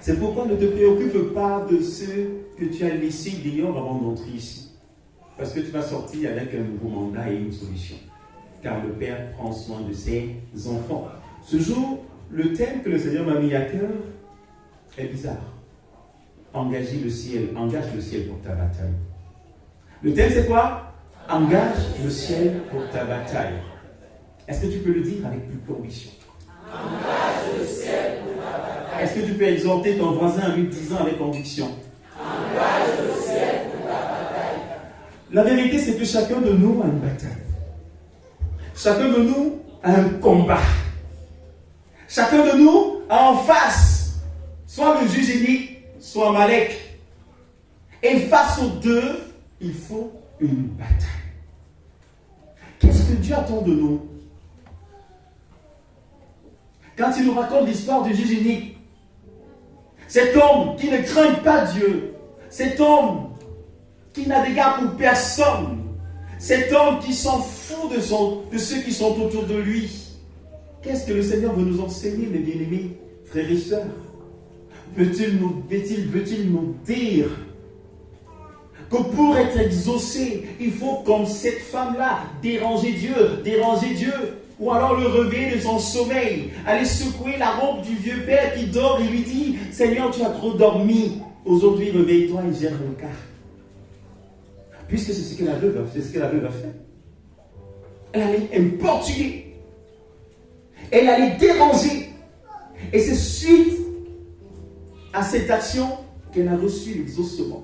C'est pourquoi ne te préoccupe pas de ceux que tu as laissés dehors avant d'entrer ici. Parce que tu vas sortir avec un nouveau mandat et une solution. Car le Père prend soin de ses enfants. Ce jour, le thème que le Seigneur m'a mis à cœur est bizarre. Engage le ciel pour ta bataille. Le thème c'est quoi? Engage le ciel pour ta bataille. Est-ce que tu peux le dire avec plus de conviction? Engage le ciel pour ta bataille. Est-ce que tu peux exhorter ton voisin en lui disant avec conviction? Engage le ciel pour ta bataille. La vérité c'est que chacun de nous a une bataille. Chacun de nous a un combat. Chacun de nous a en face soit le juge unique, soit Malek. Et face aux deux, il faut une bataille. Qu'est-ce que Dieu attend de nous? Quand il nous raconte l'histoire du juge unique, cet homme qui ne craint pas Dieu, cet homme qui n'a d'égard pour personne, cet homme qui s'en fout de ceux qui sont autour de lui. Qu'est-ce que le Seigneur veut nous enseigner, mes bien-aimés, frères et sœurs? Veut-il nous dire que pour être exaucé, il faut, comme cette femme-là, déranger Dieu, ou alors le réveiller de son sommeil, aller secouer la robe du vieux père qui dort et lui dit, Seigneur, tu as trop dormi, aujourd'hui réveille-toi et gère mon cas. Puisque c'est ce que la veuve a fait. Elle allait importuner, elle allait déranger, et c'est suite à cette action qu'elle a reçu l'exaucement.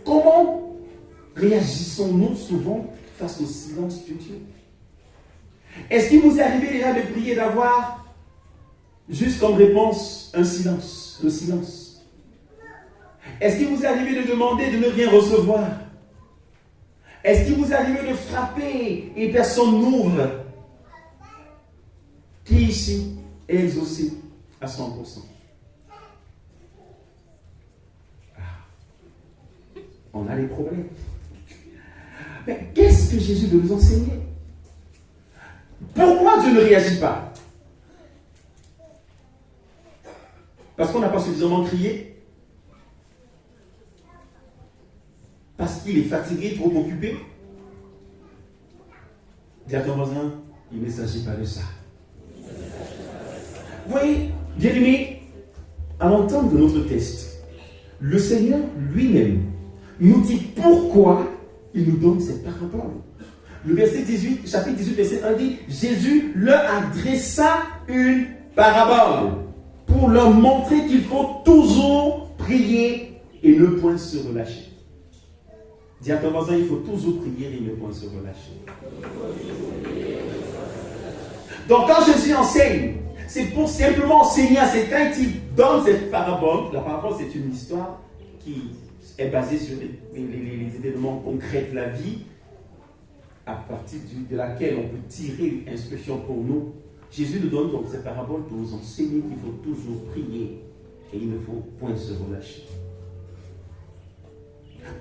Comment réagissons-nous souvent face au silence de Dieu? Est-ce qu'il vous est arrivé déjà de prier, d'avoir juste comme réponse un silence, le silence? Est-ce qu'il vous est arrivé de demander de ne rien recevoir? Est-ce qu'il vous est arrivé de frapper et personne n'ouvre? Qui ici est exaucé à 100%? On a les problèmes. Mais qu'est-ce que Jésus veut nous enseigner? Pourquoi Dieu ne réagit pas? Parce qu'on n'a pas suffisamment crié? Parce qu'il est fatigué, trop occupé? Dis à ton voisin, il ne s'agit pas de ça. Vous voyez, bien aimé, à l'entente de notre texte, le Seigneur lui-même nous dit pourquoi il nous donne cette parabole. Le verset 18, chapitre 18, verset 1 dit, Jésus leur adressa une parabole pour leur montrer qu'il faut toujours prier et ne point se relâcher. Dis à ton voisin, il faut toujours prier et ne point se relâcher. Donc quand Jésus enseigne, c'est pour simplement enseigner, c'est quand il donne cette parabole. La parabole, c'est une histoire qui est basée sur les événements concrets de la vie, à partir de laquelle on peut tirer une instruction pour nous. Jésus nous donne donc cette parabole pour nous enseigner qu'il faut toujours prier et il ne faut point se relâcher.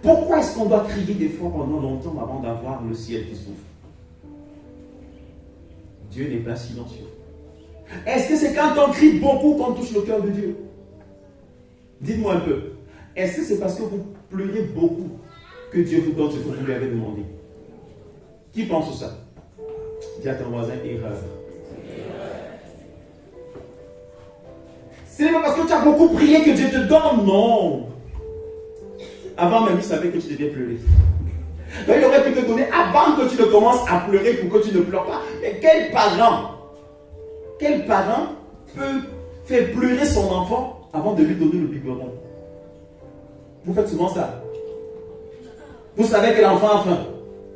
Pourquoi est-ce qu'on doit crier des fois pendant longtemps avant d'avoir le ciel qui s'ouvre? Dieu n'est pas silencieux. Est-ce que c'est quand on crie beaucoup qu'on touche le cœur de Dieu? Dites-moi un peu. Est-ce que c'est parce que vous pleurez beaucoup que Dieu vous donne ce que vous lui avez demandé? Qui pense ça? Dis à ton voisin, erreur. Ce n'est pas parce que tu as beaucoup prié que Dieu te donne, non. Avant même, il savait que tu devais pleurer. Donc il aurait pu te donner avant que tu ne commences à pleurer pour que tu ne pleures pas. Mais quel parent peut faire pleurer son enfant avant de lui donner le biberon? Vous faites souvent ça. Vous savez que l'enfant a faim,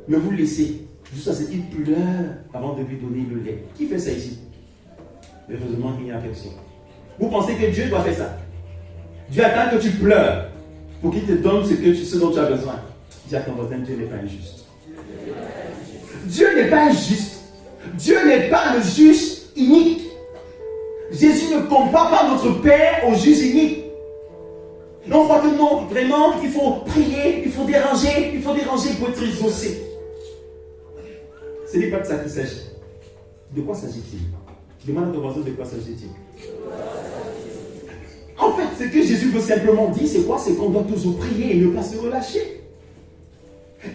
mais vous le laissez jusqu'à ce qu'il pleure avant de lui donner le lait. Qui fait ça ici? Heureusement qu'il n'y a personne. Vous pensez que Dieu doit faire ça? Dieu attend que tu pleures pour qu'il te donne ce dont tu as besoin. Dis à ton voisin, Dieu n'est pas injuste. Dieu n'est pas injuste. Dieu n'est pas le juge inique. Jésus ne compare pas notre Père au juge inique. Non, on croit que non, vraiment, il faut prier, il faut déranger pour être exaucé. Ce n'est pas de ça qu'il s'agit. De quoi s'agit-il? Demande à ton voisin de quoi s'agit-il. En fait, ce que Jésus veut simplement dire, c'est quoi? C'est qu'on doit toujours prier et ne pas se relâcher.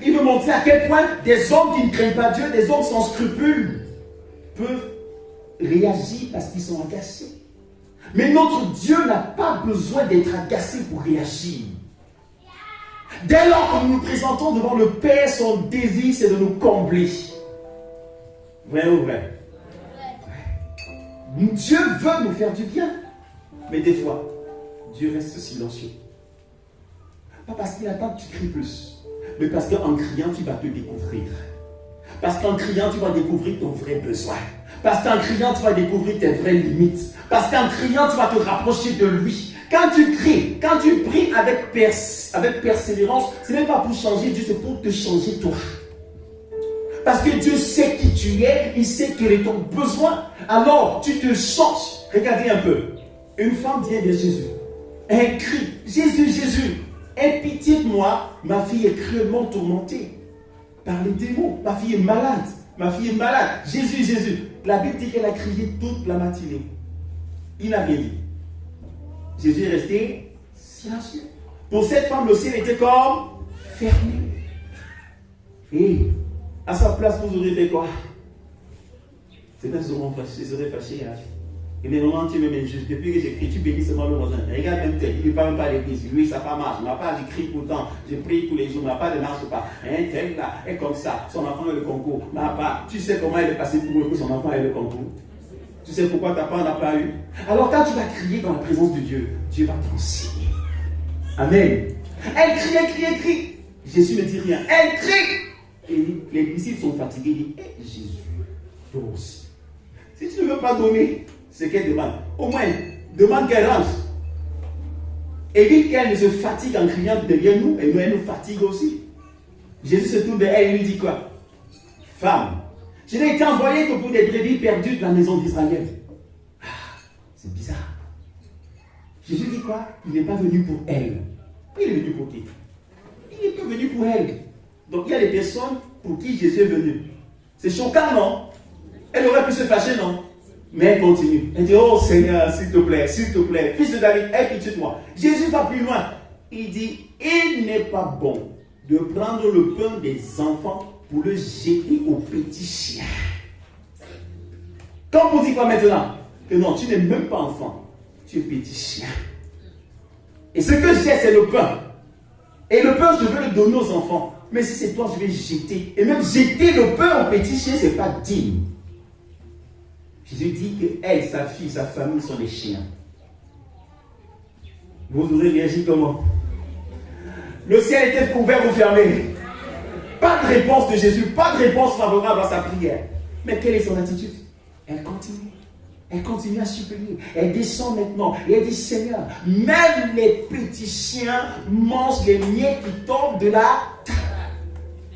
Il veut montrer à quel point des hommes qui ne craignent pas Dieu, des hommes sans scrupules, peuvent réagir parce qu'ils sont agacés. Mais notre Dieu n'a pas besoin d'être agacé pour réagir. Dès lors que nous nous présentons devant le Père, son désir, c'est de nous combler. Vrai ou vrai? Dieu veut nous faire du bien. Mais des fois, Dieu reste silencieux. Pas parce qu'il attend que tu cries plus, mais parce qu'en criant, tu vas te découvrir. Parce qu'en criant, tu vas découvrir ton vrai besoin. Parce qu'en criant, tu vas découvrir tes vraies limites. Parce qu'en criant, tu vas te rapprocher de lui. Quand tu cries, quand tu pries avec persévérance, ce n'est pas pour changer Dieu, c'est pour te changer toi. Parce que Dieu sait qui tu es, il sait quel est ton besoin. Alors, tu te changes. Regardez un peu. Une femme vient vers Jésus. Elle crie, Jésus, Jésus, aie pitié de moi, ma fille est cruellement tourmentée par les démons. Ma fille est malade. Ma fille est malade. Jésus, Jésus. La Bible dit qu'elle a crié toute la matinée. Il n'a rien dit. Jésus est resté silencieux. Pour cette femme, le ciel était comme fermé. Et à sa place, vous aurez fait quoi? C'est pas souvent fâché, je serais fâché. Hein? Et maintenant, tu me mets juste. Depuis que j'écris, tu bénis seulement le voisin. Regarde même tel, il ne parle même pas à l'église. Lui, ça pas marche. Ma part, j'écris pourtant. Je prie tous les jours. Ma part ne marche pas. Hein, tel là, est comme ça. Son enfant est le concours. Ma part, tu sais comment elle est passée pour son enfant est le concours. Tu sais pourquoi ta part n'a pas eu. Alors quand tu vas crier dans la présence de Dieu, Dieu va t'enseigner. Amen. Elle crie, elle crie, elle crie. Jésus ne dit rien. Elle crie. Et les disciples sont fatigués. Ils disent, Jésus, toi aussi. Si tu ne veux pas donner ce qu'elle demande, au moins, demande qu'elle range. Évite qu'elle ne se fatigue en criant derrière nous, et nous, elle nous fatigue aussi. Jésus se tourne vers elle et lui dit quoi? Femme, je n'ai été envoyé que pour des brebis perdues de la maison d'Israël. Ah, c'est bizarre. Jésus dit quoi? Il n'est pas venu pour elle. Il est venu pour qui? Il n'est pas venu pour elle. Donc il y a des personnes pour qui Jésus est venu. C'est choquant, non? Elle aurait pu se fâcher, non? Mais elle continue. Elle dit, oh Seigneur, s'il te plaît, fils de David, aie pitié de moi. Jésus va plus loin. Il dit, il n'est pas bon de prendre le pain des enfants pour le jeter aux petits chiens. Quand on dit quoi maintenant? Que non, tu n'es même pas enfant, tu es petit chien. Et ce que j'ai, c'est le pain. Et le pain, je veux le donner aux enfants. Mais si c'est toi, je vais jeter. Et même jeter le pain aux petits chiens, ce n'est pas digne. Jésus dit que elle, sa fille, sa famille sont des chiens. Vous aurez réagi comment? Le ciel était couvert ou fermé? Pas de réponse de Jésus, pas de réponse favorable à sa prière. Mais quelle est son attitude? Elle continue. Elle continue à supplier. Elle descend maintenant. Et elle dit, Seigneur, même les petits chiens mangent les miettes qui tombent de la table.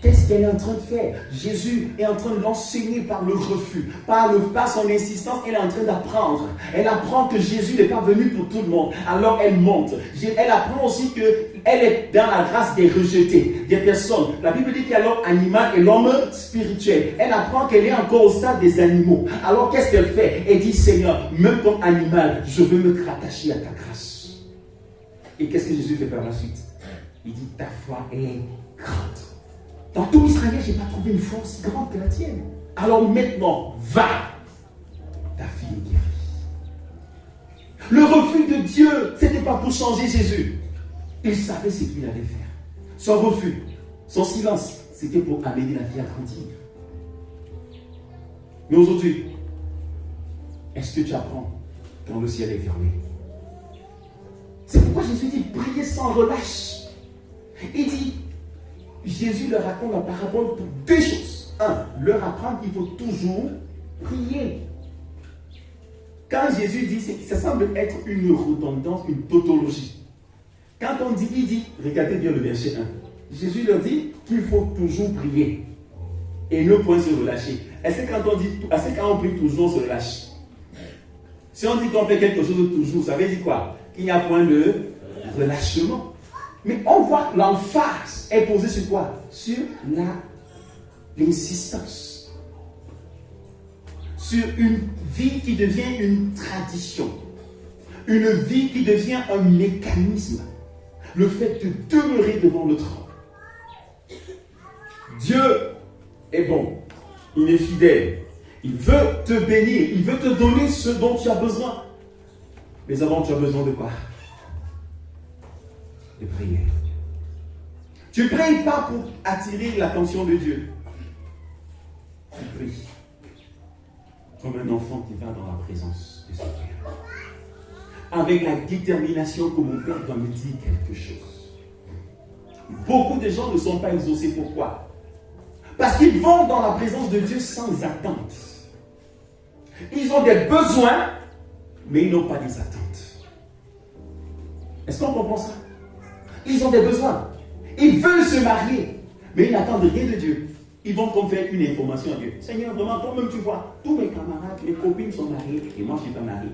Qu'est-ce qu'elle est en train de faire? Jésus est en train de l'enseigner par le refus, par son insistance. Elle est en train d'apprendre. Elle apprend que Jésus n'est pas venu pour tout le monde. Alors elle monte. Elle apprend aussi qu'elle est dans la race des rejetés, des personnes. La Bible dit qu'il y a l'homme animal et l'homme spirituel. Elle apprend qu'elle est encore au stade des animaux. Alors qu'est-ce qu'elle fait? Elle dit, Seigneur, même comme animal, je veux me rattacher à ta grâce. Et qu'est-ce que Jésus fait par la suite? Il dit, ta foi est grande. Dans tout Israël, je n'ai pas trouvé une foi aussi grande que la tienne. Alors maintenant, va. Ta fille est guérie. Le refus de Dieu, ce n'était pas pour changer Jésus. Il savait ce qu'il allait faire. Son refus, son silence, c'était pour amener la vie à grandir. Mais aujourd'hui, est-ce que tu apprends quand le ciel est fermé? C'est pourquoi Jésus dit, priez sans relâche. Il dit, Jésus leur raconte la parabole pour deux choses. Un, leur apprendre qu'il faut toujours prier. Quand Jésus dit, ça semble être une redondance, une tautologie. Quand on dit, il dit, regardez bien le verset 1. Jésus leur dit qu'il faut toujours prier et ne point se relâcher. Est-ce que quand on prie toujours, on se relâche? Si on dit qu'on fait quelque chose toujours, ça veut dire quoi? Qu'il n'y a point de relâchement. Mais on voit que l'emphase est posée sur quoi? Sur l'insistance. Sur une vie qui devient une tradition. Une vie qui devient un mécanisme. Le fait de demeurer devant le trône. Dieu est bon. Il est fidèle. Il veut te bénir. Il veut te donner ce dont tu as besoin. Mais avant, tu as besoin de quoi? De prier. Tu ne pries pas pour attirer l'attention de Dieu. Tu pries comme un enfant qui va dans la présence de son Père. Avec la détermination que mon Père doit me dire quelque chose. Beaucoup de gens ne sont pas exaucés. Pourquoi? Parce qu'ils vont dans la présence de Dieu sans attente. Ils ont des besoins, mais ils n'ont pas des attentes. Est-ce qu'on comprend ça? Ils ont des besoins. Ils veulent se marier, mais ils n'attendent rien de Dieu. Ils vont comme faire une information à Dieu. Seigneur, vraiment, toi-même tu vois, tous mes camarades, mes copines sont mariées, et moi je ne suis pas marié.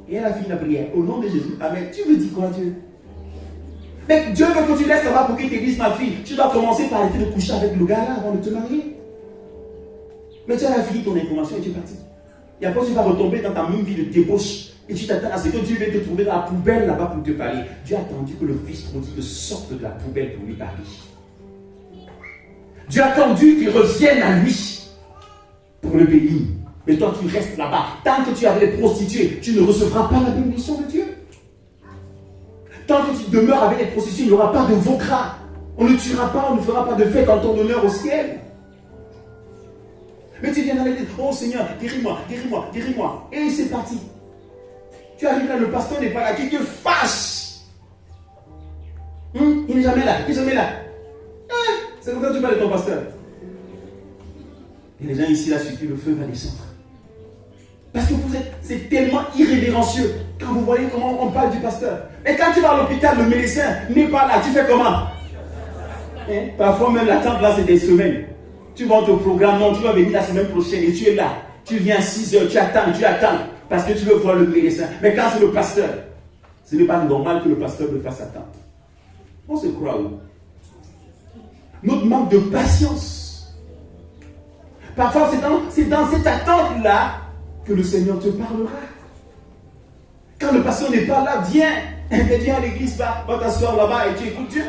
Et elle a fini la prière. Au nom de Jésus, Amen. Tu me dis quoi, Dieu? Mais Dieu veut que tu laisses là-bas pour qu'il te dise, ma fille, tu dois commencer par arrêter de coucher avec le gars là avant de te marier. Mais tu as fini ton information et tu es parti. Et après, tu vas retomber dans ta même vie de débauche. Et tu t'attends à ce que Dieu vienne te trouver dans la poubelle là-bas pour te parler. Dieu a attendu que le fils prodigue sorte de la poubelle pour lui parler. Dieu a attendu qu'il revienne à lui pour le bénir. Mais toi, tu restes là-bas. Tant que tu es avec les prostituées, tu ne recevras pas la bénédiction de Dieu. Tant que tu demeures avec les prostituées, il n'y aura pas de vokra. On ne tuera pas, on ne fera pas de fête en ton honneur au ciel. Mais tu viens d'aller dire, oh Seigneur, guéris-moi, guéris-moi, guéris-moi. Et c'est parti. Tu arrives là, le pasteur n'est pas là, qui te fâche. Il n'est jamais là, il n'est jamais là. C'est comme ça que tu parles de ton pasteur. Et les gens ici, là, suffit, le feu va descendre. Parce que vous êtes, c'est tellement irrévérencieux quand vous voyez comment on parle du pasteur. Et quand tu vas à l'hôpital, le médecin n'est pas là, tu fais comment? Parfois même l'attente là, c'est des semaines. Tu vas au programme, non, tu vas venir la semaine prochaine et tu es là. Tu viens à 6 heures, tu attends, parce que tu veux voir le médecin. Mais quand c'est le pasteur, ce n'est pas normal que le pasteur me fasse attendre. On se croit où? Notre manque de patience. Parfois, c'est dans cette attente-là que le Seigneur te parlera. Quand le pasteur n'est pas là, viens à l'église, va t'asseoir là-bas et tu écoutes Dieu.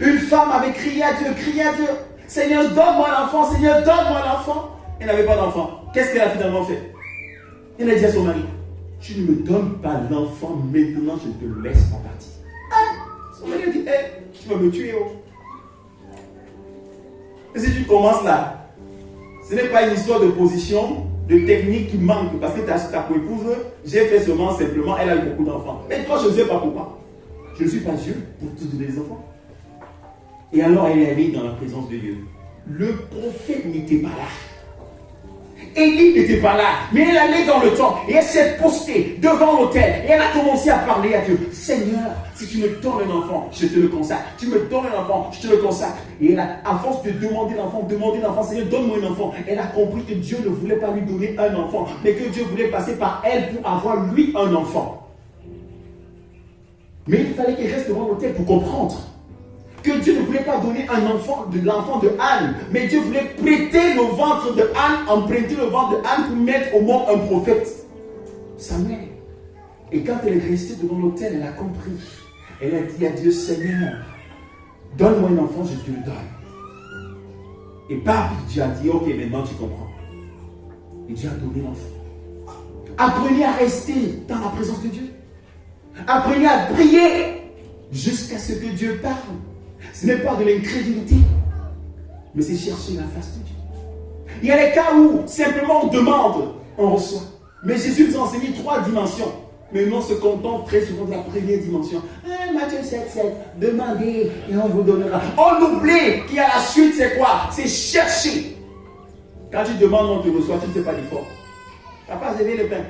Une femme avait crié à Dieu, Seigneur, donne-moi l'enfant, Seigneur, donne-moi l'enfant. Elle n'avait pas d'enfant. Qu'est-ce qu'elle a finalement fait? Elle a dit à son mari, tu ne me donnes pas l'enfant, maintenant je te laisse en partie. Son mari a dit, tu vas me tuer. Oh. Et si tu commences là, ce n'est pas une histoire de position, de technique qui manque, parce que ta co-épouse, j'ai fait seulement simplement, elle a eu beaucoup d'enfants. Mais toi, je ne sais pas pourquoi. Je ne suis pas Dieu pour te donner des enfants. Et alors, elle est allée dans la présence de Dieu. Le prophète n'était pas là. Élie n'était pas là, mais elle allait dans le temple et elle s'est postée devant l'autel et elle a commencé à parler à Dieu. Seigneur, si tu me donnes un enfant, je te le consacre. Tu me donnes un enfant, je te le consacre. Et elle a, à force de demander l'enfant, Seigneur, donne-moi un enfant. Elle a compris que Dieu ne voulait pas lui donner un enfant, mais que Dieu voulait passer par elle pour avoir lui un enfant. Mais il fallait qu'elle reste devant l'autel pour comprendre que Dieu ne voulait pas donner un enfant, l'enfant de Anne, mais Dieu voulait prêter le ventre de Anne, emprunter le ventre de Anne pour mettre au monde un prophète, Samuel. Et quand elle est restée devant l'autel, elle a compris. Elle a dit à Dieu, Seigneur, donne-moi un enfant, je te le donne. Et bam, Dieu a dit, ok, maintenant tu comprends. Et Dieu a donné l'enfant. Apprenez à rester dans la présence de Dieu. Apprenez à prier jusqu'à ce que Dieu parle. Ce n'est pas de l'incrédulité, mais c'est chercher la face de Dieu. Il y a des cas où simplement on demande, on reçoit. Mais Jésus nous a enseigné 3 dimensions. Mais nous on se contente très souvent de la première dimension. Matthieu 7,7, demandez et on vous donnera. On oublie qu'il y a la suite, c'est quoi? C'est chercher. Quand tu demandes, on te reçoit, tu ne fais pas d'effort. Papa, je veux le pain.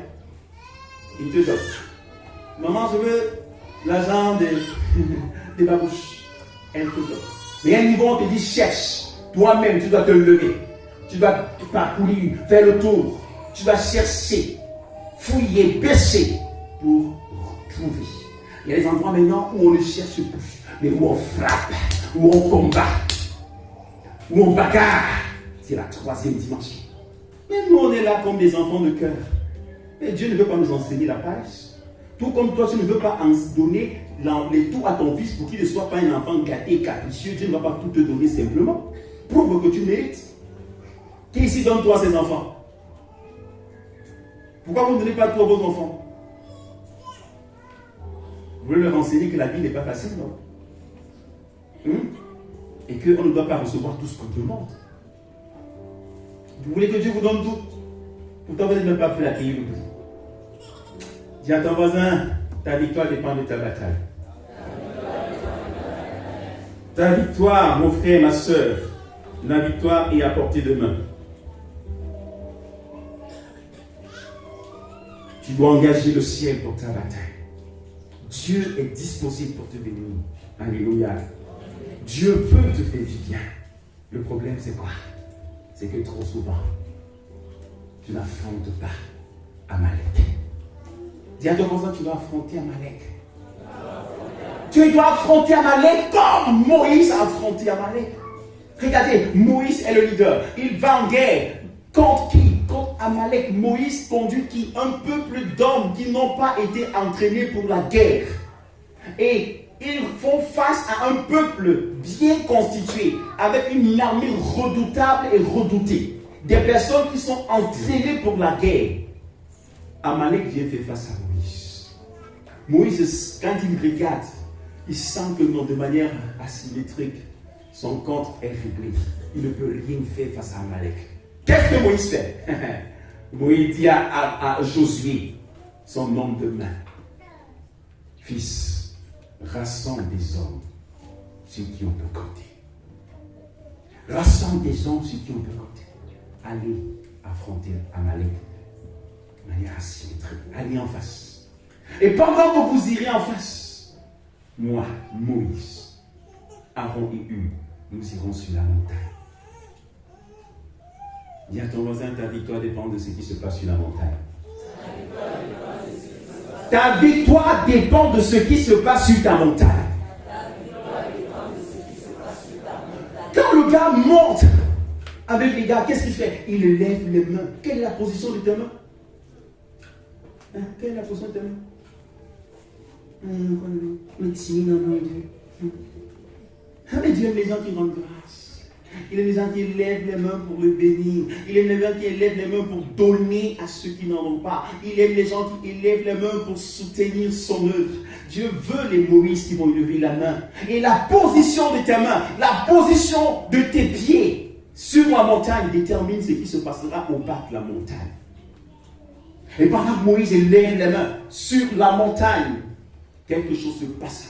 Il te donne. Maman, je veux l'argent de ma bouche. Elle te donne. Mais à un niveau, on te dit cherche. Toi-même, tu dois te lever. Tu dois parcourir, faire le tour. Tu dois chercher, fouiller, bêcher pour trouver. Il y a des endroits maintenant où on ne cherche plus, mais où on frappe, où on combat, où on bagarre. C'est la 3e dimension. Mais nous, on est là comme des enfants de cœur. Mais Dieu ne veut pas nous enseigner la page. Tout comme toi, tu ne veux pas en donner les tout à ton fils pour qu'il ne soit pas un enfant gâté et capricieux. Dieu ne va pas tout te donner simplement. Prouve que tu mérites. Qui ici donne toi ses enfants? Pourquoi vous ne donnez pas tout à vos enfants? Vous voulez leur enseigner que la vie n'est pas facile, non? Et qu'on ne doit pas recevoir tout ce qu'on demande. Vous voulez que Dieu vous donne tout? Pourtant, vous n'êtes même pas prêt à payer le prix. Dis à ton voisin, ta victoire dépend de ta bataille. Ta victoire, mon frère, ma soeur, la victoire est à portée de main. Tu dois engager le ciel pour ta bataille. Dieu est disposé pour te bénir. Alléluia. Dieu veut te faire du bien. Le problème, c'est quoi? C'est que trop souvent, tu n'affrontes pas Amalek. Dis à ton voisin, tu dois affronter Amalek. Tu dois affronter Amalek comme Moïse a affronté Amalek. Regardez, Moïse est le leader. Il va en guerre. Contre qui? Contre Amalek. Moïse conduit qui? Un peuple d'hommes qui n'ont pas été entraînés pour la guerre. Et ils font face à un peuple bien constitué, avec une armée redoutable et redoutée. Des personnes qui sont entraînées pour la guerre. Amalek vient faire face à Moïse. Moïse, quand il regarde, il sent que non, de manière asymétrique, son compte est réglé. Il ne peut rien faire face à Amalek. Qu'est-ce que Moïse fait? Moïse dit à Josué, son homme de main, fils, rassemble des hommes, ceux qui ont pu compter. Rassemble des hommes, ceux qui ont pu compter. Allez affronter Amalek de manière asymétrique. Allez en face. Et pendant que vous irez en face, moi, Moïse, Aaron et Hur, nous irons sur la montagne. Dis à ton voisin, ta victoire dépend de ce qui se passe sur la montagne. Ta victoire dépend de ce qui se passe sur ta montagne. Quand le gars monte avec les gars, qu'est-ce qu'il fait? Il lève les mains. Quelle est la position de tes mains? Quelle est la position de tes mains? Mais Dieu aime les gens qui rendent grâce. Il aime les gens qui lèvent les mains pour le bénir. Il aime les gens qui lèvent les mains pour donner à ceux qui n'en ont pas. Il aime les gens qui lèvent les mains pour soutenir son œuvre. Dieu veut les Moïse qui vont lever la main. Et la position de tes mains, la position de tes pieds sur la montagne détermine ce qui se passera au bas de la montagne. Et pendant que Moïse lève les mains sur la montagne, quelque chose se passe.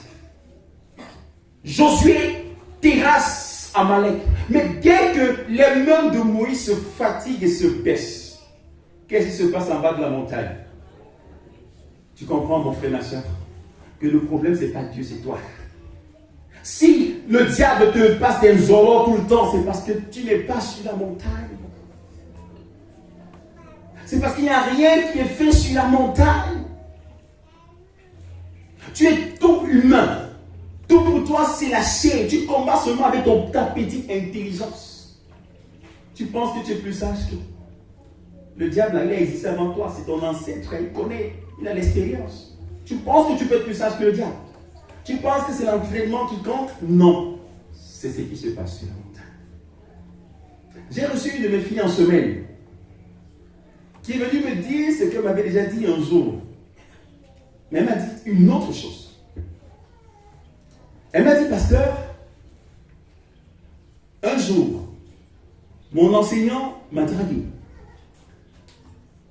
Josué terrasse Amalek. Mais dès que les mains de Moïse se fatiguent et se baissent, qu'est-ce qui se passe en bas de la montagne? Tu comprends, mon frère, ma soeur, que le problème, ce n'est pas Dieu, c'est toi. Si le diable te passe des zolos tout le temps, c'est parce que tu n'es pas sur la montagne. C'est parce qu'il n'y a rien qui est fait sur la montagne. Tu es tout humain. Tout pour toi, c'est la chair. Tu combats seulement avec ta petite intelligence. Tu penses que tu es plus sage que le diable. Il a existé avant toi. C'est ton ancêtre. Il connaît. Il a l'expérience. Tu penses que tu peux être plus sage que le diable. Tu penses que c'est l'entraînement qui compte? Non. C'est ce qui se passe sur la montagne. J'ai reçu une de mes filles en semaine qui est venue me dire ce qu'elle m'avait déjà dit un jour. Mais elle m'a dit une autre chose. Elle m'a dit, pasteur, un jour, mon enseignant m'a dragué.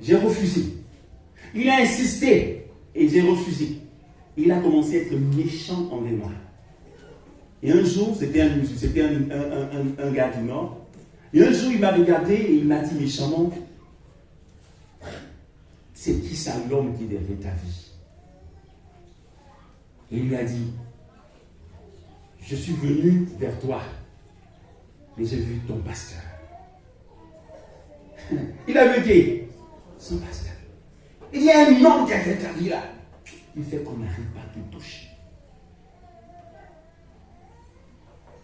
J'ai refusé. Il a insisté et j'ai refusé. Il a commencé à être méchant envers moi. Et un jour, c'était un gars du Nord. Et un jour, il m'a regardé et il m'a dit méchamment, c'est qui ça l'homme qui est derrière ta vie? Et il lui a dit, je suis venu vers toi, mais j'ai vu ton pasteur. Il a vu qui? Son pasteur. Il y a un homme derrière ta vie là. Il fait qu'on n'arrive pas à te toucher.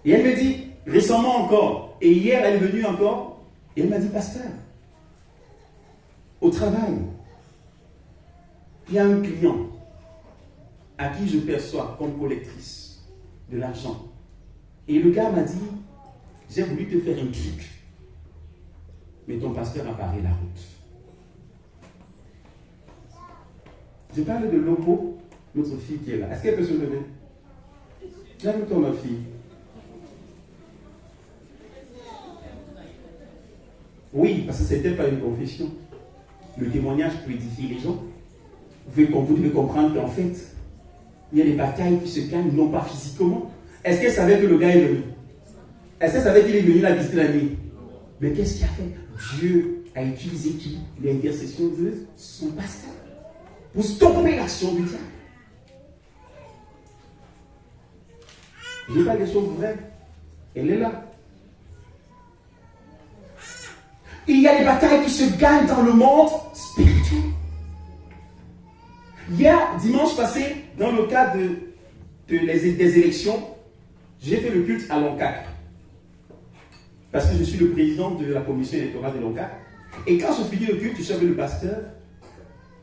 Et elle me dit, récemment encore, et hier elle est venue encore, et elle m'a dit, pasteur, au travail, il y a un client, à qui je perçois comme collectrice de l'argent. Et le gars m'a dit, j'ai voulu te faire un truc, mais ton pasteur a barré la route. Je parle de Lopo, notre fille qui est là. Est-ce qu'elle peut se lever? Lève-toi, ma fille. Oui, parce que ce n'était pas une confession. Le témoignage peut édifier les gens. Vous devez comprendre qu'en fait, il y a des batailles qui se gagnent, non pas physiquement. Est-ce qu'elle savait que le gars est venu? Est-ce qu'elle savait qu'il est venu la visiter la nuit? Mais qu'est-ce qu'il a fait? Dieu a utilisé qui? L'intercession de son pasteur pour stopper l'action du diable. Je dis pas des choses vraies. Elle est là. Il y a des batailles qui se gagnent dans le monde spirituel. Hier, dimanche passé, dans le cadre des élections, j'ai fait le culte à Loncac. Parce que je suis le président de la commission électorale de Loncac. Et quand je finis le culte, je suis avec le pasteur.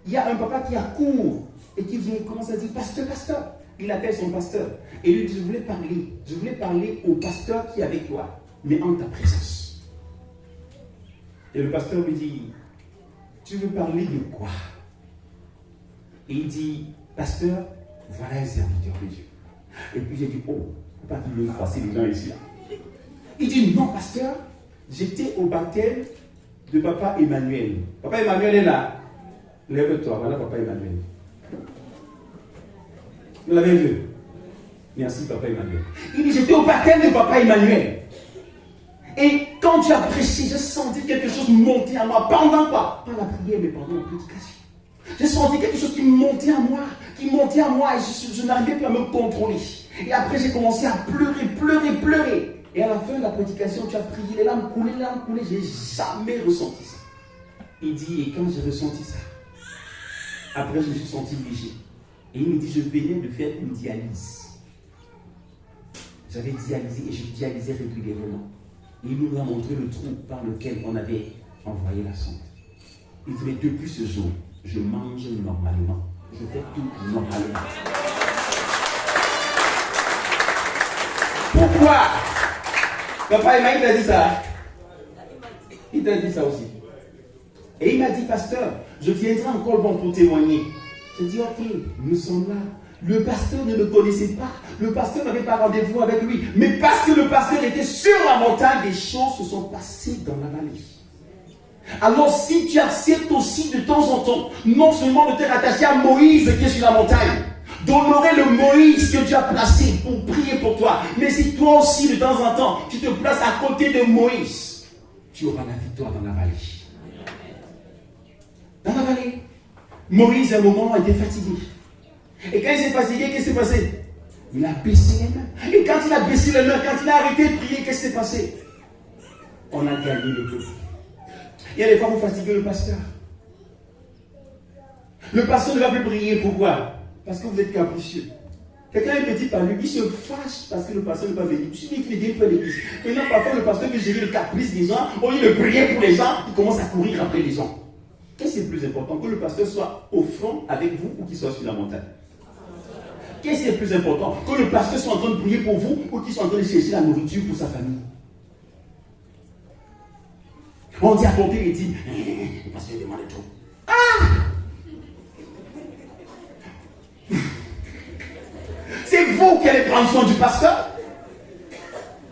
Il y a un papa qui accourt et qui vient commence à dire, pasteur, pasteur. Il appelle son pasteur. Et lui dit, je voulais parler au pasteur qui est avec toi, mais en ta présence. Et le pasteur lui dit, tu veux parler de quoi? Et il dit, pasteur, voilà un serviteur de Dieu. Et puis j'ai dit, oh, faut pas qu'il me froisser les gens ici. Il dit, non, pasteur, j'étais au baptême de papa Emmanuel. Papa Emmanuel est là. Lève-toi, voilà papa Emmanuel. Vous l'avez vu? Merci papa Emmanuel. Il dit, j'étais au baptême de papa Emmanuel. Et quand tu as prêché, j'ai senti quelque chose monter à moi. Pendant quoi? Pas la prière, mais pendant la prédication. J'ai senti quelque chose qui montait à moi, et je n'arrivais plus à me contrôler. Et après, j'ai commencé à pleurer. Et à la fin de la prédication, tu as prié, les larmes coulaient, j'ai jamais ressenti ça. Il dit, et quand j'ai ressenti ça, après je me suis senti léger. Et il me dit, je venais de faire une dialyse. J'avais dialysé et je dialysais régulièrement. Et il nous a montré le trou par lequel on avait envoyé la sonde. Il dit, mais depuis ce jour, je mange normalement. Je fais tout normalement. Pourquoi? Papa Emmanuel t'a dit ça. Il t'a dit ça aussi. Et il m'a dit, pasteur, je viendrai encore bon pour témoigner. J'ai dit, ok, nous sommes là. Le pasteur ne me connaissait pas. Le pasteur n'avait pas rendez-vous avec lui. Mais parce que le pasteur était sur la montagne, des choses se sont passées dans la vallée. Alors si tu acceptes aussi de temps en temps, non seulement de te rattacher à Moïse qui est sur la montagne, d'honorer le Moïse que Dieu a placé pour prier pour toi, mais si toi aussi de temps en temps, tu te places à côté de Moïse, tu auras la victoire dans la vallée. Dans la vallée, Moïse à un moment a été fatigué. Et quand il s'est fatigué, qu'est-ce qui s'est passé? Il a baissé les mains. Et quand il a baissé les mains, quand il a arrêté de prier, qu'est-ce qui s'est passé? On a gagné le peuple. Il y a des fois, vous fatiguez le pasteur. Le pasteur ne va plus prier. Pourquoi? Parce que vous êtes capricieux. Quelqu'un est petit par lui, il se fâche parce que le pasteur ne va pas venir. Je suis dit qu'il est bien près de l'église. Maintenant, parfois, le pasteur veut gérer le caprice des gens. Au lieu de prier pour les gens, il commence à courir après les gens. Qu'est-ce qui est le plus important? Que le pasteur soit au front avec vous ou qu'il soit sur la montagne? Qu'est-ce qui est le plus important? Que le pasteur soit en train de prier pour vous ou qu'il soit en train de chercher la nourriture pour sa famille? On dit à porter et dit, le pasteur demande trop. Ah! C'est vous qui allez prendre soin du pasteur.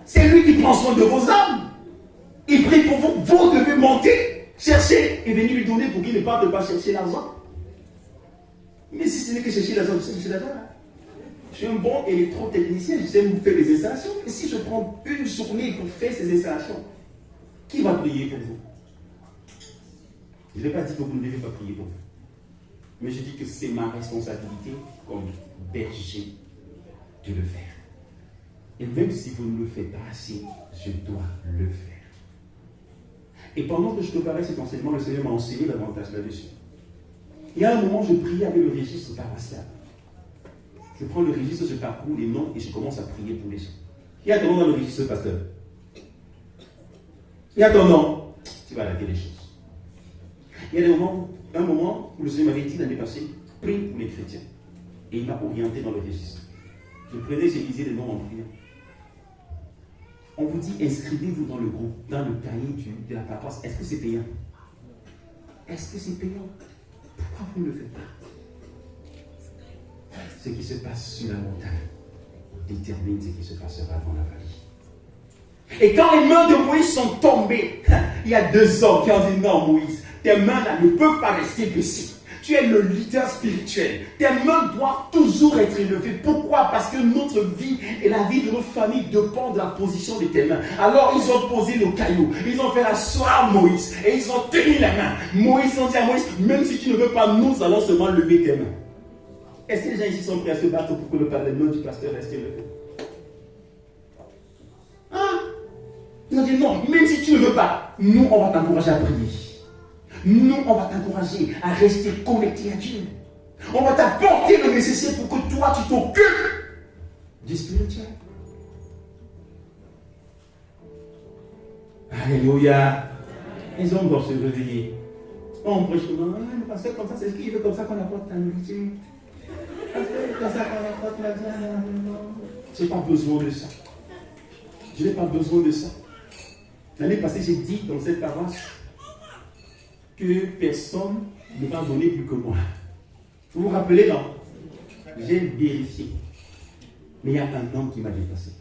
C'est lui qui prend soin de vos âmes. Il prie pour vous. Vous devez monter, chercher et venir lui donner pour qu'il ne parte pas chercher l'argent. Mais si ce n'est que chercher l'argent, je sais chercher l'argent. Je suis un bon électrotechnicien, je sais vous faire des installations. Et si je prends une journée pour faire ces installations, qui va prier pour vous? Je n'ai pas dit que vous ne devez pas prier pour vous. Mais je dis que c'est ma responsabilité comme berger de le faire. Et même si vous ne le faites pas assez, je dois le faire. Et pendant que je préparais cet enseignement, le Seigneur m'a enseigné davantage là-dessus. Il y a un moment, je priais avec le registre paroissial. Je prends le registre, je parcours les noms et je commence à prier pour les gens. Il y a ton nom dans le registre, pasteur. Il y a ton nom. Tu vas arrêter les choses. Il y a un moment où le Seigneur m'avait dit l'année passée, prie pour les chrétiens. Et il m'a orienté dans le registre. Je prenais, je lisais les noms en priant. On vous dit, inscrivez-vous dans le groupe, dans le cahier de la paroisse. Est-ce que c'est payant? Est-ce que c'est payant? Pourquoi vous ne le faites pas? Ce qui se passe sur la montagne détermine ce qui se passera dans la vallée. Et quand les mains de Moïse sont tombées, il y a 2 hommes qui ont dit, non Moïse, tes mains là ne peuvent pas rester baissées. Tu es le leader spirituel. Tes mains doivent toujours être élevées. Pourquoi? Parce que notre vie et la vie de nos familles dépendent de la position de tes mains. Alors ils ont posé le caillou. Ils ont fait asseoir Moïse. Et ils ont tenu la main. Moïse ont dit à Moïse, même si tu ne veux pas, nous allons seulement lever tes mains. Est-ce que les gens ici sont prêts à se battre pour que le nom du pasteur reste élevé? Hein? Ils ont dit non, même si tu ne veux pas, nous on va t'encourager à prier. Nous, on va t'encourager à rester connecté à Dieu. On va t'apporter le nécessaire pour que toi, tu t'occupes du spirituel. Alléluia. Les hommes doivent se réveiller. On prêche comme ça, le pasteur comme ça, c'est ce qu'il veut comme ça qu'on apporte la nourriture. Comme ça qu'on apporte la viande. Je n'ai pas besoin de ça. Je n'ai pas besoin de ça. L'année passée, j'ai dit dans cette paroisse que personne ne va donner plus que moi. Vous vous rappelez, non? J'ai vérifié. Mais il y a un homme qui m'a dépassé.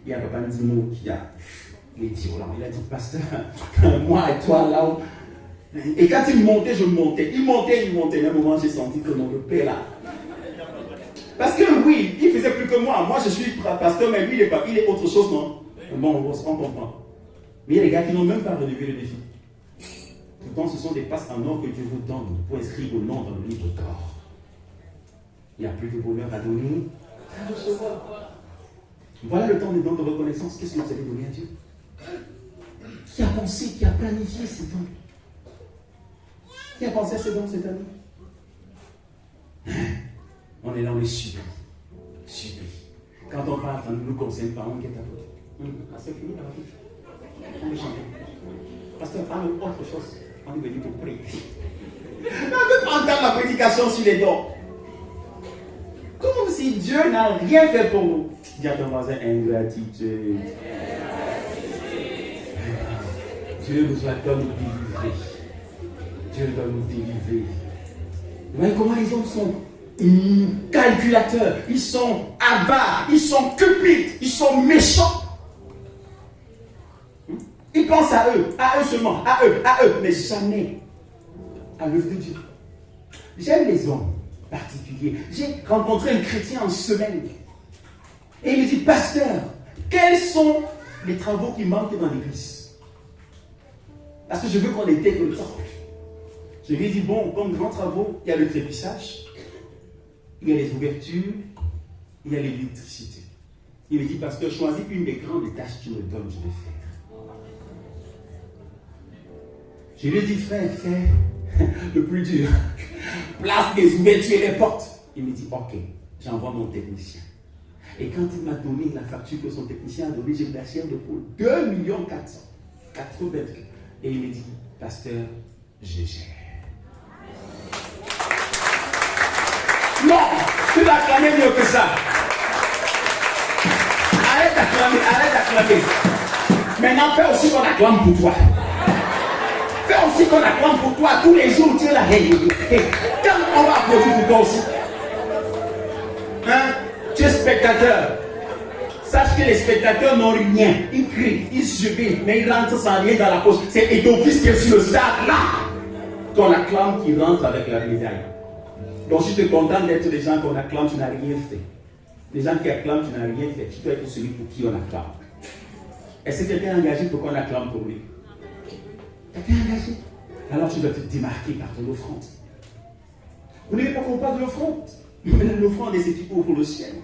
Il y a Papa Ndimo qui a dit, il a dit, pasteur, moi et toi là. Et quand il montait, je montais. Il montait. À un moment, j'ai senti que non, le père là. Parce que oui, il faisait plus que moi. Moi, je suis pasteur, mais lui, il est autre chose, non? Bon, on comprend. Mais il y a des gars qui n'ont même pas relevé le défi. Pourtant, ce sont des passes en or que Dieu vous donne pour inscrire vos noms dans le livre d'or. Il n'y a plus de bonheur à donner, à recevoir. Voilà le temps des dons de reconnaissance. Qu'est-ce que vous avez donné à Dieu? Qui a pensé, qui a planifié ces dons? Qui a pensé à ces dons cette année? On est là, on est subis. Quand on parle, ça ne nous concerne pas, on est à côté. C'est fini, on est chanté. Pasteur, parle autre chose. On est venu pour prier. On ne peut pas entendre la prédication sur les dons. Comme si Dieu n'a rien fait pour nous. Dis à ton voisin, ingratitude. Dieu nous doit nous délivrer. Dieu doit nous délivrer. Vous voyez comment les hommes sont calculateurs, ils sont avares, ils sont cupides, ils sont méchants. Ils pensent à eux seulement, à eux, mais jamais à l'œuvre de Dieu. J'aime les hommes particuliers. J'ai rencontré un chrétien en semaine. Et il me dit, pasteur, quels sont les travaux qui manquent dans l'église? Parce que je veux qu'on intègre le temple. Je lui ai dit, bon, comme grands travaux, il y a le trébuchage, il y a les ouvertures, il y a l'électricité. Il me dit, pasteur, choisis une des grandes tâches que tu me donnes, je vais faire. Je lui ai dit, frère, fais le plus dur. Place les ouvertures et les portes. Il me dit, ok, j'envoie mon technicien. Et quand il m'a donné la facture que son technicien a donnée, j'ai eu la chair de poule. 2 400 000. Et il me dit, pasteur, je gère. Non, tu l'as acclamé mieux que ça. Arrête d'acclamer. Maintenant, fais aussi qu'on acclame pour toi. Fais aussi qu'on acclame pour toi tous les jours. Tu es là. Quand on va applaudir pour toi aussi. Hein? Tu es spectateur. Sache que les spectateurs n'ont rien. Ils crient, ils jubilent, mais ils rentrent sans rien dans la poche. C'est Édofis qui est sur le stade là. Qu'on acclame qui rentre avec la médaille. Donc si tu es content d'être des gens qu'on acclame, tu n'as rien fait. Les gens qui acclament, tu n'as rien fait. Tu dois être celui pour qui on acclame. Est-ce que quelqu'un est engagé pour qu'on acclame pour lui? Quelqu'un est engagé? Alors tu dois te démarquer par ton offrande. Vous n'avez pas qu'on parle de l'offrande. L'offrande est ce qui ouvre le ciel.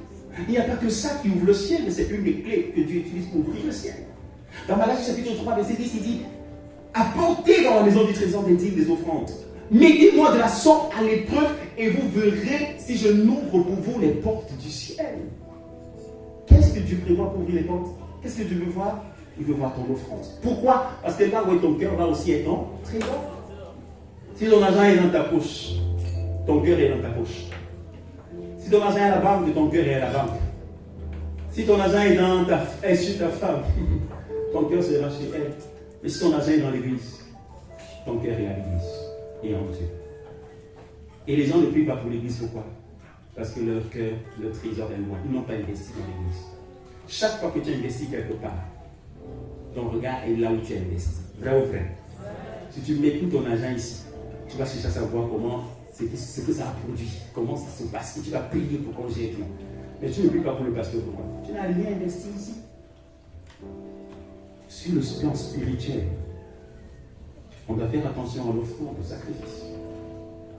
Il n'y a pas que ça qui ouvre le ciel, mais c'est une des clés que Dieu utilise pour ouvrir le ciel. Dans Malachie chapitre 3, verset 10, il dit, apportez dans la maison du trésor des dîmes, des offrandes. Mettez-moi de la sorte à l'épreuve et vous verrez si je n'ouvre pour vous les portes du ciel. Qu'est-ce que Dieu prévoit pour ouvrir les portes? Qu'est-ce que Dieu veut voir? Il veut voir ton offrande. Pourquoi? Parce que là où est ton cœur, là aussi est ton trésor. Si ton argent est dans ta poche, ton cœur est dans ta poche. Si ton argent est à la banque, ton cœur est à la banque. Si ton argent est sur ta femme, ton cœur sera sur elle. Mais si ton argent est dans l'église, ton cœur est à l'église et en Dieu. Et les gens ne prient pas pour l'église, pourquoi? Parce que leur cœur, leur trésor est loin. Ils n'ont pas investi dans l'église. Chaque fois que tu investis quelque part, ton regard est là où tu as investi. Vrai ou vrai? Si tu mets tout ton argent ici, tu vas chercher à savoir comment, ce que ça a produit, comment ça se passe, et tu vas payer pour qu'on gère tout. Mais tu ne pries pas pour le pasteur, pourquoi? Tu n'as rien investi ici. Sur le plan spirituel, on doit faire attention à l'offrande, au sacrifice.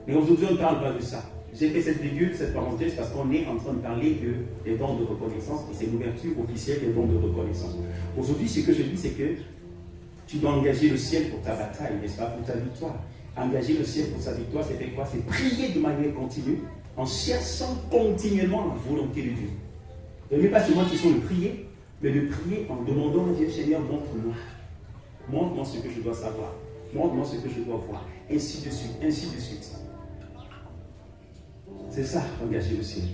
Mais aujourd'hui, on ne parle pas de ça. J'ai fait cette virgule, cette parenthèse, parce qu'on est en train de parler des dons de reconnaissance, et c'est l'ouverture officielle des dons de reconnaissance. Aujourd'hui, ce que je dis, c'est que tu dois engager le ciel pour ta bataille, n'est-ce pas, pour ta victoire. Engager le ciel pour sa victoire, c'était quoi? C'est prier de manière continue, en cherchant continuellement la volonté de Dieu. Ce n'est pas seulement question de prier, mais de prier en demandant à Dieu, Seigneur, montre-moi. Montre-moi ce que je dois savoir. Montre-moi ce que je dois voir. Ainsi de suite, ainsi de suite. C'est ça, engager le ciel.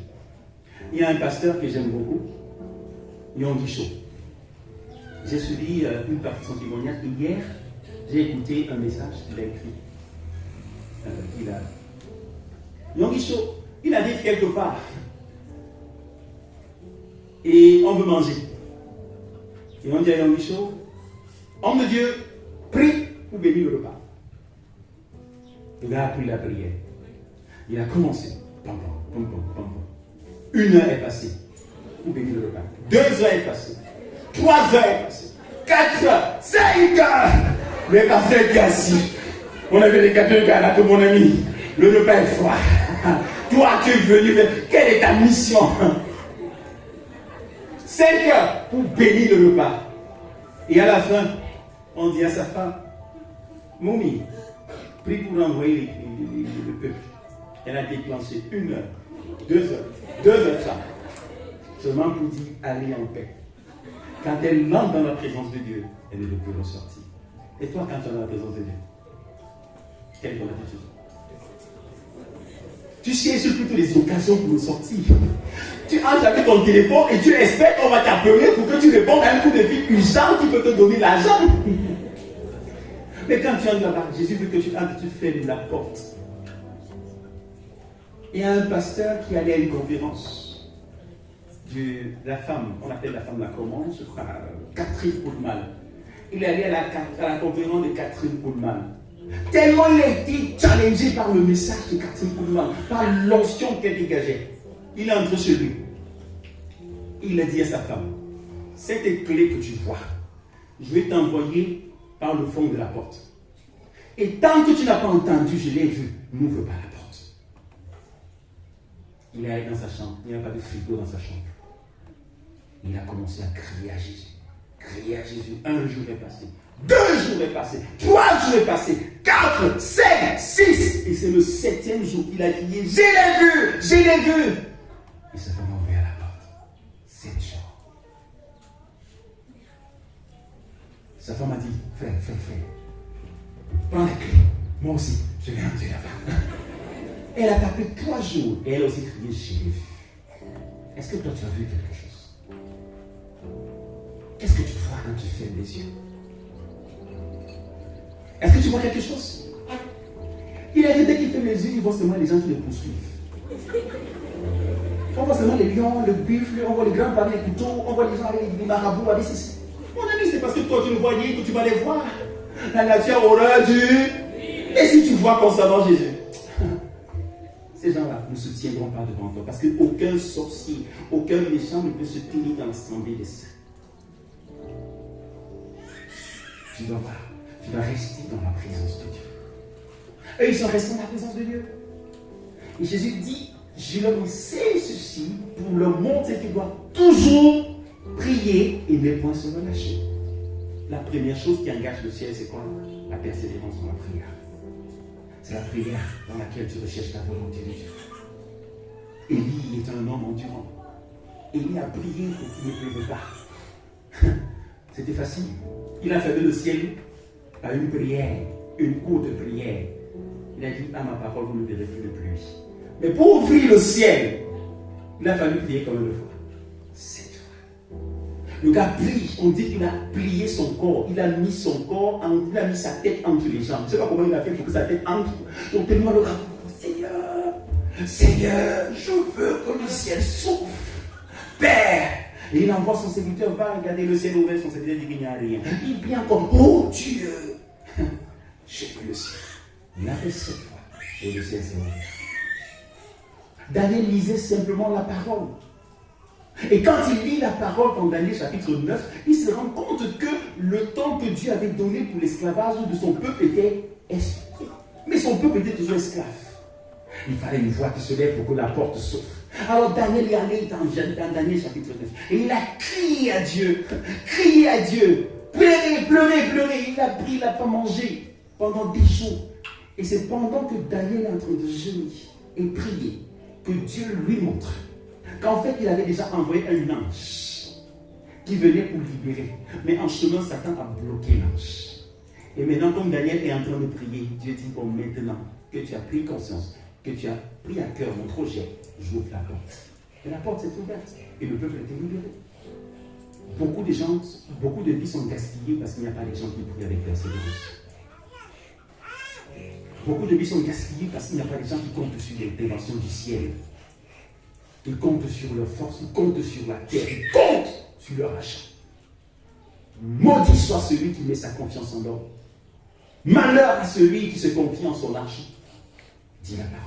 Il y a un pasteur que j'aime beaucoup, Yonggi Cho. J'ai suivi une partie de son témoignage. Hier, j'ai écouté un message qu'il a écrit. Yonggi Cho, il a dit quelque part. Et on veut manger. Et on dit à Yonggi Cho, homme de Dieu, prie pour bénir le repas. Il a appris la prière. Il a commencé. Pam, pam, pam, pam, pam. 1 heure est passée pour bénir le repas. 2 heures est passée. 3 heures est passée. 4 heures. 5 heures. Le pasteur qui est assis. On avait les 4 heures là, mon ami. Le repas est froid. Toi, tu es venu. Quelle est ta mission? 5 heures pour bénir le repas. Et à la fin, on dit à sa femme, Moumi, prie pour envoyer le peuple. Elle a déclenché 1 heure, 2 heures, 2 heures ça. Seulement pour dire allez en paix. Quand elle entre dans la présence de Dieu, elle ne peut plus ressortir. Et toi, quand tu es dans la présence de Dieu, quelle est ton attitude? Tu cherches plutôt les occasions pour nous sortir. Tu as jamais ton téléphone et tu espères qu'on va t'appeler pour que tu répondes à un coup de fil urgent qui peut te donner l'argent. Mais quand tu entres là-bas, Jésus veut que tu entres, tu fermes la porte. Il y a un pasteur qui allait à une conférence de la femme, on appelle la femme la commande, je crois, Catherine Pullman. Il est allé à la conférence de Catherine Pullman. Tellement il a été challengé par le message de Catherine Pullman, par l'onction qu'elle dégageait. Il est entré chez lui. Il a dit à sa femme, cette clé que tu vois, je vais t'envoyer par le fond de la porte. Et tant que tu n'as pas entendu, je l'ai vu, n'ouvre pas la porte. Il est allé dans sa chambre, il n'y a pas de frigo dans sa chambre. Il a commencé à crier à Jésus. Crier à Jésus. 1 jour est passé, 2 jours est passé, 3 jours est passé, 4, 5, 6. Et c'est le 7e jour qu'il a crié, je l'ai vu, je l'ai vu. Et sa femme a ouvert la porte. 7 jours. Sa femme a dit, frère, prends la clé. Moi aussi, je vais entrer là-bas. Elle a tapé 3 jours et elle a aussi crié, je l'ai vu. Est-ce que toi tu as vu quelque chose? Qu'est-ce que tu vois quand tu fermes les yeux? Est-ce que tu vois quelque chose? Il a dit dès qu'il ferme les yeux, il voit seulement les gens qui le poursuivent. On voit seulement les lions, le buffle, on voit les grands avec les couteaux, on voit les gens avec les marabouts, avec ceci. Mon ami, c'est parce que toi tu le voyais que tu vas les voir. La nature aura dû. Et si tu vois constamment Jésus, ces gens-là ne se tiendront pas devant toi. Parce qu'aucun sorcier, aucun méchant ne peut se tenir dans l'assemblée des saints. Tu dois voir, tu dois rester dans la présence de Dieu. Et ils sont restés dans la présence de Dieu. Et Jésus dit, je leur ai fait ceci pour leur montrer qu'ils doivent toujours prier et ne point se relâcher. La première chose qui engage le ciel, c'est quoi? La persévérance dans la prière. C'est la prière dans laquelle tu recherches la volonté de Dieu. Élie est un homme endurant. Élie a prié pour qu'il ne pleuve pas. C'était facile. Il a fermé le ciel à une prière, une courte prière. Il a dit, à ma parole, vous ne verrez plus de pluie. Mais pour ouvrir le ciel, Il a fallu prier combien de fois? 7 fois. Le gars prie, on dit qu'il a plié son corps. Il a mis son corps, il a mis sa tête entre les jambes. Je ne sais pas comment il a fait pour que sa tête entre. Donc tellement le gars, Seigneur, Seigneur, je veux que le ciel s'ouvre. Père. Et il envoie son serviteur, va regarder le ciel ouvert, son serviteur dit qu'il n'y a rien. Il prie encore, oh Dieu, j'ai vu le ciel. Il a fait 7 fois et le ciel s'est ouvert. Daniel lisait simplement la parole. Et quand il lit la parole dans Daniel chapitre 9, il se rend compte que le temps que Dieu avait donné pour l'esclavage de son peuple était expiré. Mais son peuple était toujours esclave. Il fallait une voix qui se lève pour que la porte s'ouvre. Alors Daniel est allé dans Daniel chapitre 9 et il a crié à Dieu, pleuré. Il a pris, il n'a pas mangé pendant 10 jours. Et c'est pendant que Daniel est en train de jeûner et prier que Dieu lui montre qu'en fait il avait déjà envoyé un ange qui venait pour libérer. Mais en chemin, Satan a bloqué l'ange. Et maintenant, comme Daniel est en train de prier, Dieu dit, bon, maintenant que tu as pris conscience, que tu as pris à cœur mon projet, j'ouvre la porte. Et la porte s'est ouverte. Et le peuple a été libéré. Beaucoup de gens, beaucoup de vies sont gaspillées parce qu'il n'y a pas des gens qui prient avec persévérance. Beaucoup de vies sont gaspillées parce qu'il n'y a pas des gens qui comptent sur l'intervention du ciel. Ils comptent sur leur force, ils comptent sur la terre, ils comptent sur leur argent. Maudit soit celui qui met sa confiance en l'homme. Malheur à celui qui se confie en son argent. Dit la parole.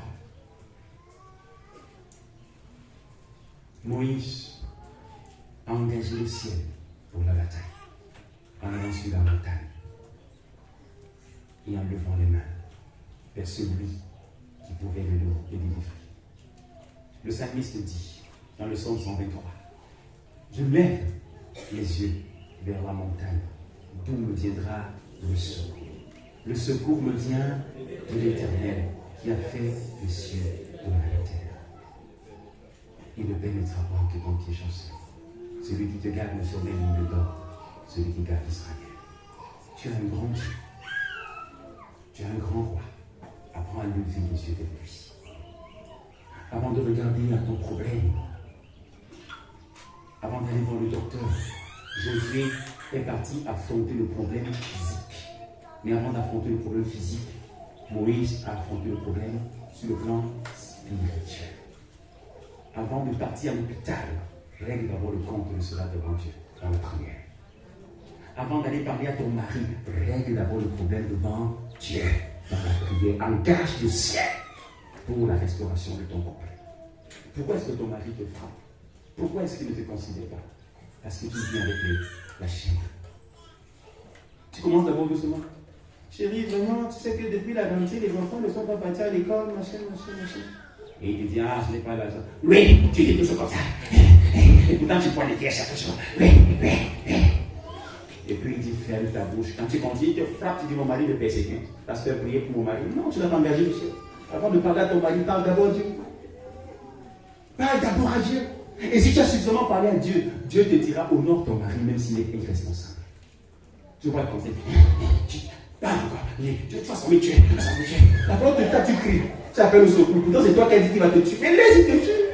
Moïse a engagé le ciel pour la bataille, en allant sur la montagne et en levant les mains vers celui qui pouvait le délivrer. Le psalmiste dit, dans le psaume 123, « Je lève les yeux vers la montagne, d'où me viendra le secours. Le secours me vient de l'Éternel, qui a fait les cieux et la terre. Il ne pénétrera pas que ton pied chancelle. Celui qui te garde ne saurait ni d'or, celui qui garde Israël. Tu as un grand Dieu. Tu as un grand roi. Apprends à lever les yeux vers lui. Avant de regarder à ton problème, avant d'aller voir le docteur, Josué est parti affronter le problème physique. Mais avant d'affronter le problème physique, Moïse a affronté le problème sur le plan spirituel. Avant de partir à l'hôpital, règle d'abord le compte de cela devant Dieu, dans la prière. Avant d'aller parler à ton mari, règle d'abord le problème devant Dieu, dans la prière. Engage le ciel pour la restauration de ton couple. Pourquoi est-ce que ton mari te frappe? Pourquoi est-ce qu'il ne te considère pas? Parce que tu viens avec la chaîne. Tu commences d'abord doucement. Chérie, vraiment, tu sais que depuis la rentrée, les enfants ne sont pas partis à l'école, machin. Et il te dit, ah, je n'ai pas l'argent. Oui, tu dis toujours comme ça. Et pourtant, tu prends les pièces chaque jour. Oui. Et puis il dit, ferme ta bouche. Quand tu continues, tu te frappes, tu dis, mon mari me persécute. Pasteur, prier pour mon mari. Non, tu dois t'engager, monsieur. Avant de parler à ton mari, parle d'abord à Dieu. Parle d'abord à Dieu. Et si tu as suffisamment parlé à Dieu, Dieu te dira, honore ton mari, même s'il est irresponsable. Je vois le conseil. Parle encore. De toute façon, mais tu es. La parole de toi, tu cries. Tu appelles au secours. Pourtant, c'est toi qui as dit qu'il va te tuer. Mais laisse-il te tuer.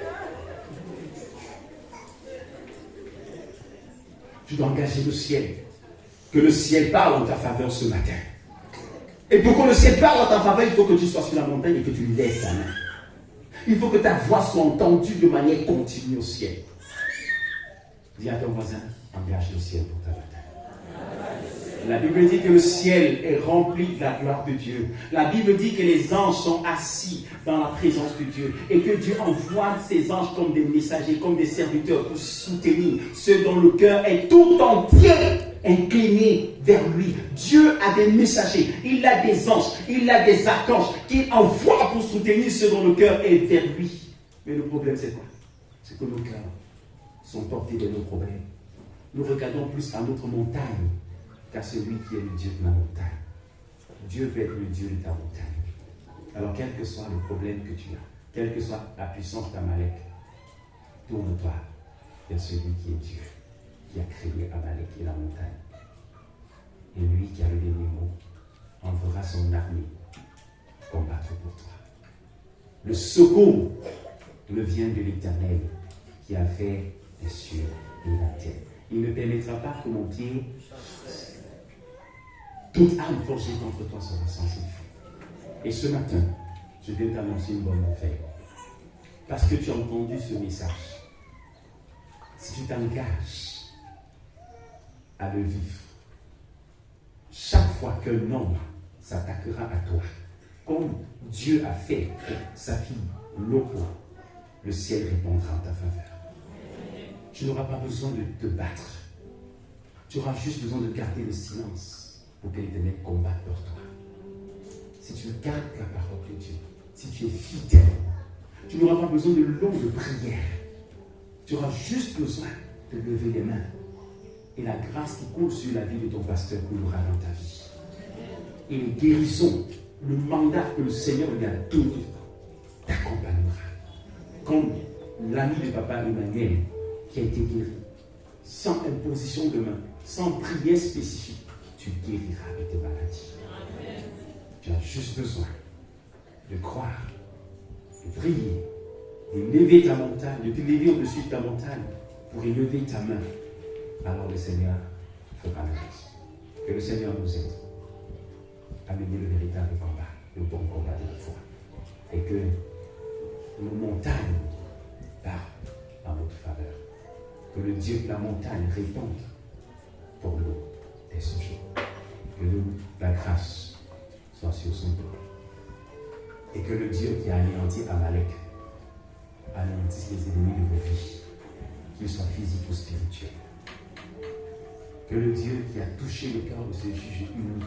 Tu dois engager le ciel. Que le ciel parle en ta faveur ce matin. Et pour que le ciel parle en ta faveur, il faut que tu sois sur la montagne et que tu lèves ta main. Il faut que ta voix soit entendue de manière continue au ciel. Dis à ton voisin, engage le ciel pour ta bataille. La Bible dit que le ciel est rempli de la gloire de Dieu. La Bible dit que les anges sont assis dans la présence de Dieu et que Dieu envoie ses anges comme des messagers, comme des serviteurs pour soutenir ceux dont le cœur est tout entier incliné vers lui. Dieu a des messagers, il a des anges, il a des archanges qu'il envoie pour soutenir ceux dont le cœur est vers lui. Mais le problème c'est quoi? C'est que nos cœurs sont portés vers nos problèmes. Nous regardons plus à notre montagne qu'à celui qui est le Dieu de la montagne. Dieu veut être le Dieu de ta montagne. Alors quel que soit le problème que tu as, quelle que soit la puissance d'Amalek, tourne-toi vers celui qui est Dieu, qui a créé Amalek et la montagne. Et lui qui a le dernier mot enverra son armée combattre pour toi. Le secours me vient de l'Éternel qui a fait les cieux et la terre. Il ne permettra pas que mon pied, toute âme forgée contre toi sera sans effet. Et ce matin, je viens t'annoncer une bonne nouvelle. Parce que tu as entendu ce message. Si tu t'engages à le vivre, chaque fois qu'un homme s'attaquera à toi, comme Dieu a fait pour sa fille Lopo, le ciel répondra en ta faveur. Tu n'auras pas besoin de te battre. Tu auras juste besoin de garder le silence pour que l'Éternel combatte pour toi. Si tu gardes la parole de Dieu, si tu es fidèle, tu n'auras pas besoin de longues prières. Tu auras juste besoin de lever les mains. Et la grâce qui coule sur la vie de ton pasteur coulera dans ta vie. Et les guérisons, le mandat que le Seigneur lui a donné, t'accompagnera. Comme l'ami de papa Emmanuel qui a été guéri, sans imposition de main, sans prière spécifique, tu guériras de tes maladies. Tu as juste besoin de croire, de prier, de lever ta montagne, de te lever au-dessus de ta montagne pour élever ta main. Alors le Seigneur fera le reste. Que le Seigneur nous aide à mener le véritable combat, le bon combat de la foi. Et que nos montagnes partent en notre faveur. Que le Dieu de la montagne réponde pour nous dès ce jour. Que la grâce soit sur son dos. Et que le Dieu qui a anéanti Amalek anéantisse les ennemis de vos vies, qu'ils soient physiques ou spirituels. Que le Dieu qui a touché le cœur de ce juge unique,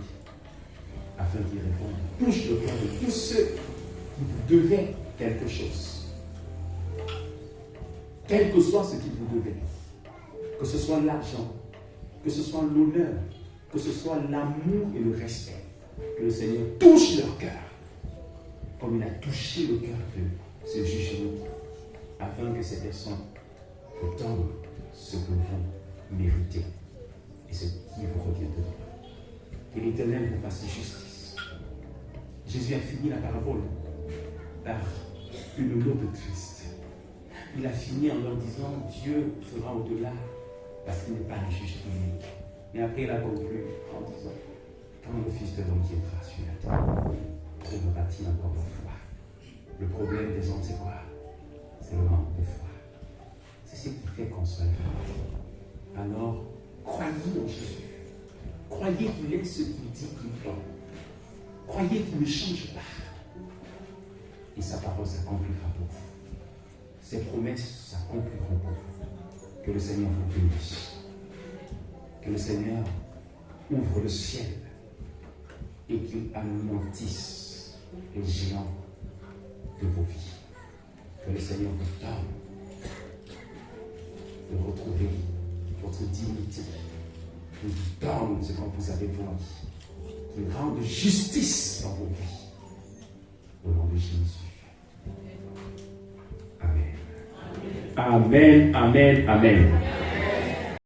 afin qu'il réponde, touche le cœur de tous ceux qui vous devaient quelque chose. Quel que soit ce qu'ils vous devaient, que ce soit l'argent, que ce soit l'honneur, que ce soit l'amour et le respect, que le Seigneur touche leur cœur, comme il a touché le cœur de ce juge unique, afin que ces personnes vous donnent ce que vous méritez et ce qui vous revient de Dieu. Que l'Éternel vous fasse justice. Jésus a fini la parabole par une note triste. Il a fini en leur disant Dieu fera au-delà parce qu'il n'est pas un juge unique. Mais après il a conclu en disant quand le Fils de l'homme viendra sur la terre, trouvera-t-il encore la foi? Le problème des hommes c'est quoi? C'est le manque de foi. C'est ce qui fait qu'on soit là. Alors, croyez en Jésus. Croyez qu'il est ce qu'il dit qu'il est. Croyez qu'il ne change pas. Et sa parole s'accomplira pour vous. Ses promesses s'accompliront pour vous. Que le Seigneur vous bénisse. Que le Seigneur ouvre le ciel et qu'il anéantisse les géants de vos vies. Que le Seigneur vous donne de retrouver votre dignité, qu'il vous donne ce que vous avez voulu, qu'il rende justice dans vos vies. Au nom de Jésus. Amen. Amen, amen, amen.